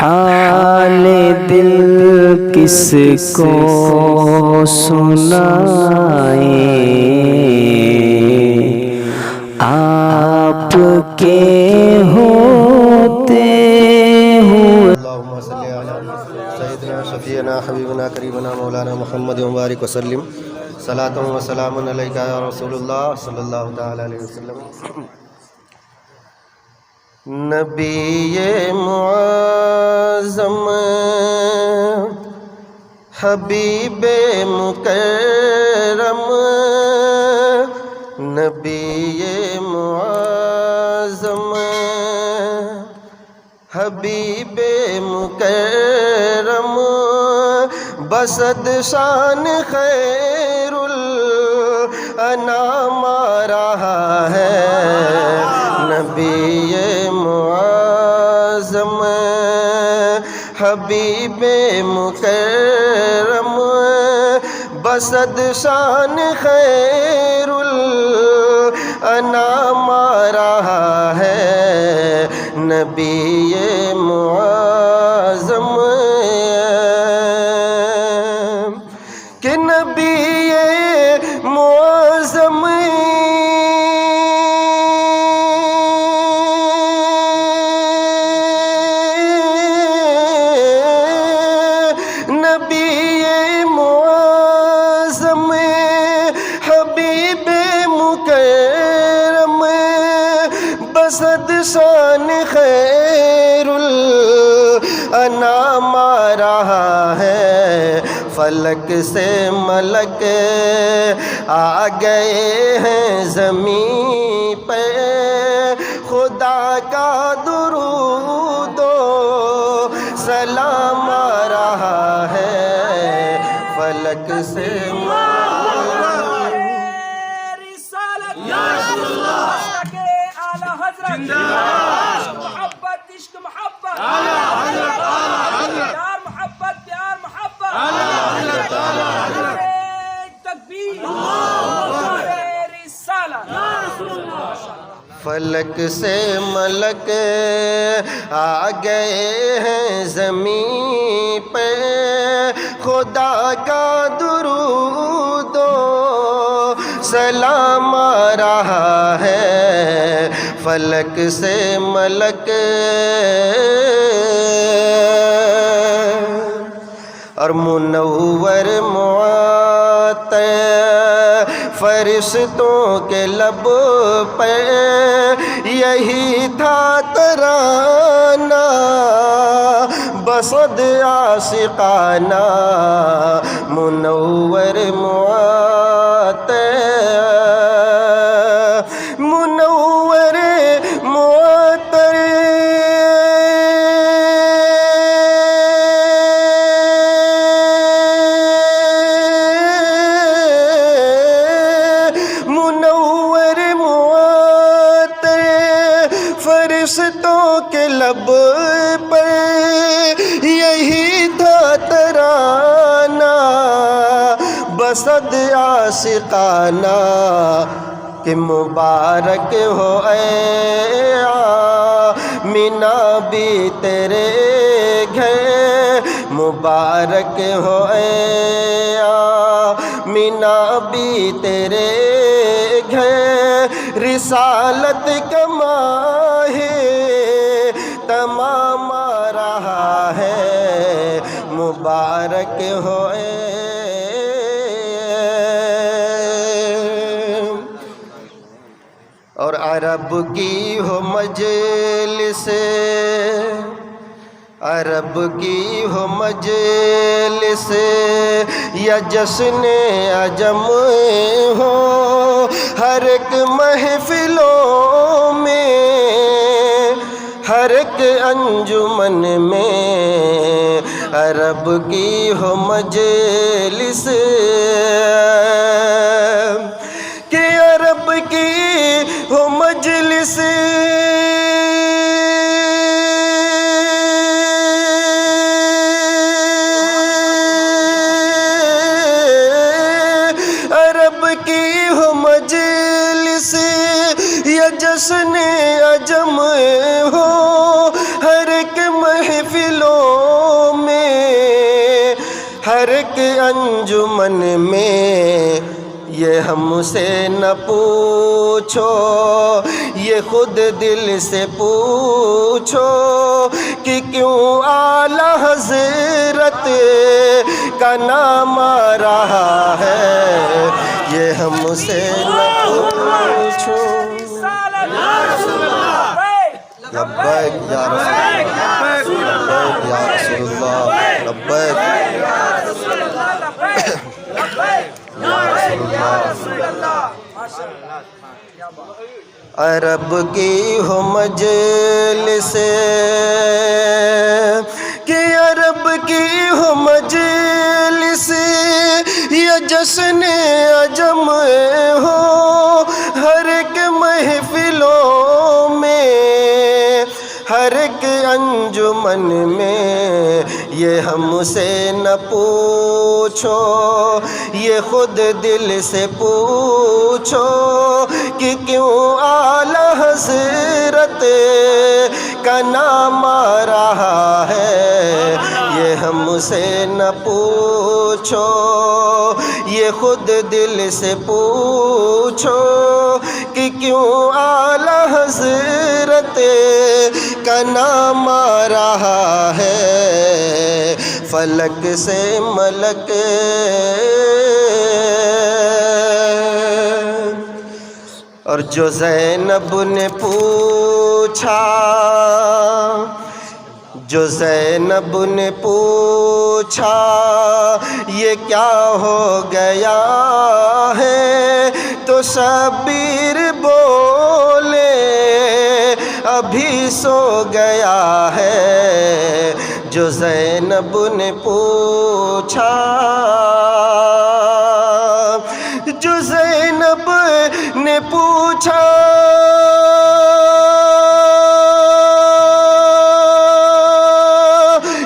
حال دل کس کو سنائیں، آپ کے ہوتے ہوئے۔ اللہم صلی علی سیدنا شفیعنا حبیبنا قریبنا مولانا محمد مبارک وسلم، صلاۃ و سلام علیکہ یا رسول اللہ صلی اللہ تعالی علیہ وسلم۔ نبی معظم حبیب مکرم، نبی معظم حبیب مکرم، بسد شان خیر الانام رہا ہے، نبی معظم حبیب مکرم، بسد شان خیر الانام رہا ہے، نبی معظم کہ نبی معظم نبی معظم حبیب مکرم، بسد شان خیر الانام رہا ہے، فلک سے ملک آ گئے ہیں زمین پہ، خدا کا درود و سلام رہا ہے، فلک سے محبت عشق محبت پیار محبت پیار محبت تکبیر رسالت۔ فلک سے ملک آ گئے ہیں زمین پہ، خدا کا درود و سلام رہا ہے، فلک سے ملک اور منور معطر فرشتوں کے لب پہ، یہی تھا ترانہ بسد عاشقانہ، منور معطر منور معطر منور معطر فرشتوں کے لب پر، یہی تھا ترانہ بسد عاشقانہ کہ مبارک ہو اے آمینہ بھی تیرے گھر، مبارک ہو اے آمینہ بھی تیرے گھر، رسالت کا ماہ تمام رہا ہے، مبارک ہو اے اور عرب کی ہو مجلس، عرب کی ہو مجلس یا جشن عجم ہو، ہر ایک محفلوں میں ہر ایک انجمن میں، عرب کی ہو مجلس کہ عرب کی ہو مجلس عرب کی ہو مجلس یا جشن عجم ہو، ہر ایک محفلوں ہر ایک انجمن میں یہ ہم سے نہ پوچھو، یہ خود دل سے پوچھو کہ کیوں اعلیٰ حضرت کا نام آ رہا ہے، یہ ہم سے نہ پوچھو۔ لبیک یا رسول اللہ، لبیک یا رسول اللہ، لبیک یا رسول اللہ۔ عرب کی ہو مجلس کہ عرب کی ہو مجلس، یا جشن عجم ہو ہر ایک محفلوں میں، ہر ایک انجمن میں یہ ہم سے نہ پوچھو، یہ خود دل سے پوچھو کہ کیوں اعلیٰ حضرت کا نام آ رہا ہے، یہ ہم سے نہ پوچھو، یہ خود دل سے پوچھو کہ کیوں اعلیٰ حضرت کا نام آ رہا ہے، فلک سے ملک اور جو زینب نے پوچھا، جو زینب نے پوچھا یہ کیا ہو گیا ہے، تو شبیر بولے ابھی سو گیا ہے، جو زینب نے پوچھا، جو زینب نے پوچھا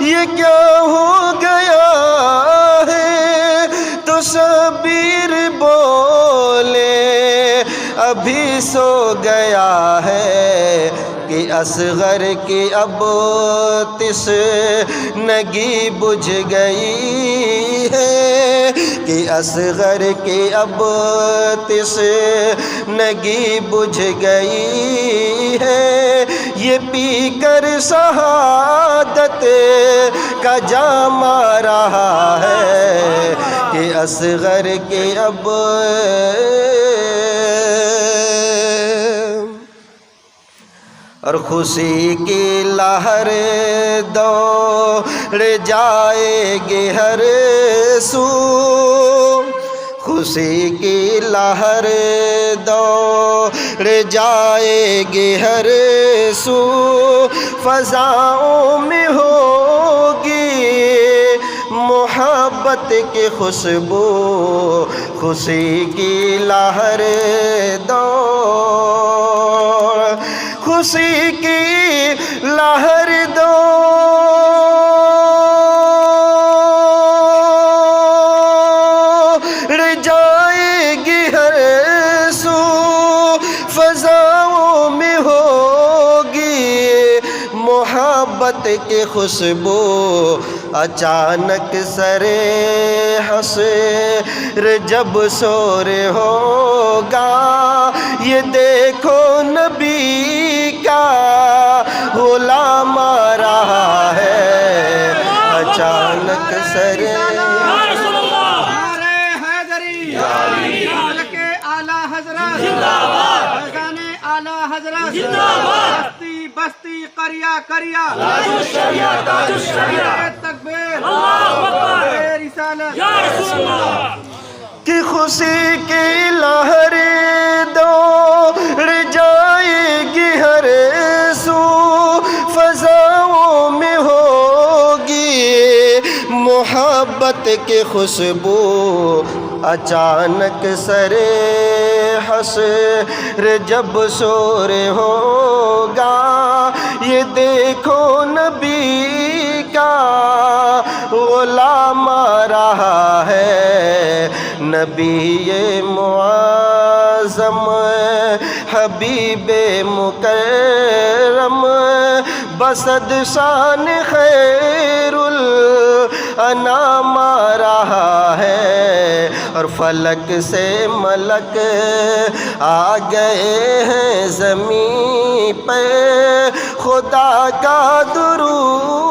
یہ کیا ہو گیا ہے، تو شبیر بولے ابھی سو گیا ہے، کہ اصغر کی اب تشنگی بجھ گئی ہے، کہ اصغر کی اب تشنگی بجھ گئی ہے، یہ پی کر شہادت کا جام آ رہا ہے، کہ اصغر کی اب اور خوشی کی لہر دوڑ جائے گی ہر سو، خوشی کی لہر دوڑ جائے گی ہر سو، فضاؤں میں ہوگی محبت کی خوشبو، خوشی کی لہر دوڑ، خوشی کی لہر دوڑ جائے گی ہر سو، فضاؤں میں ہوگی محبت کی خوشبو، اچانک سرے حشر جب شور ہوگا، یہ دیکھو نبی کا غلام آ رہا ہے، اچانک سرے بستی بستی قریہ قریہ تکبیر رسالت کہ خوشی کی لہر دوڑ جائے گی ہر سو، فضاؤں میں ہوگی محبت کی خوشبو، اچانک سرے حشر جب شور ہوگا، یہ دیکھو نبی کا غلام آ رہا ہے، نبی معظم حبیب مکرم، بسد شان خیر الانام آ رہا فلک سے ملک آ گئے ہیں زمین پہ، خدا کا درود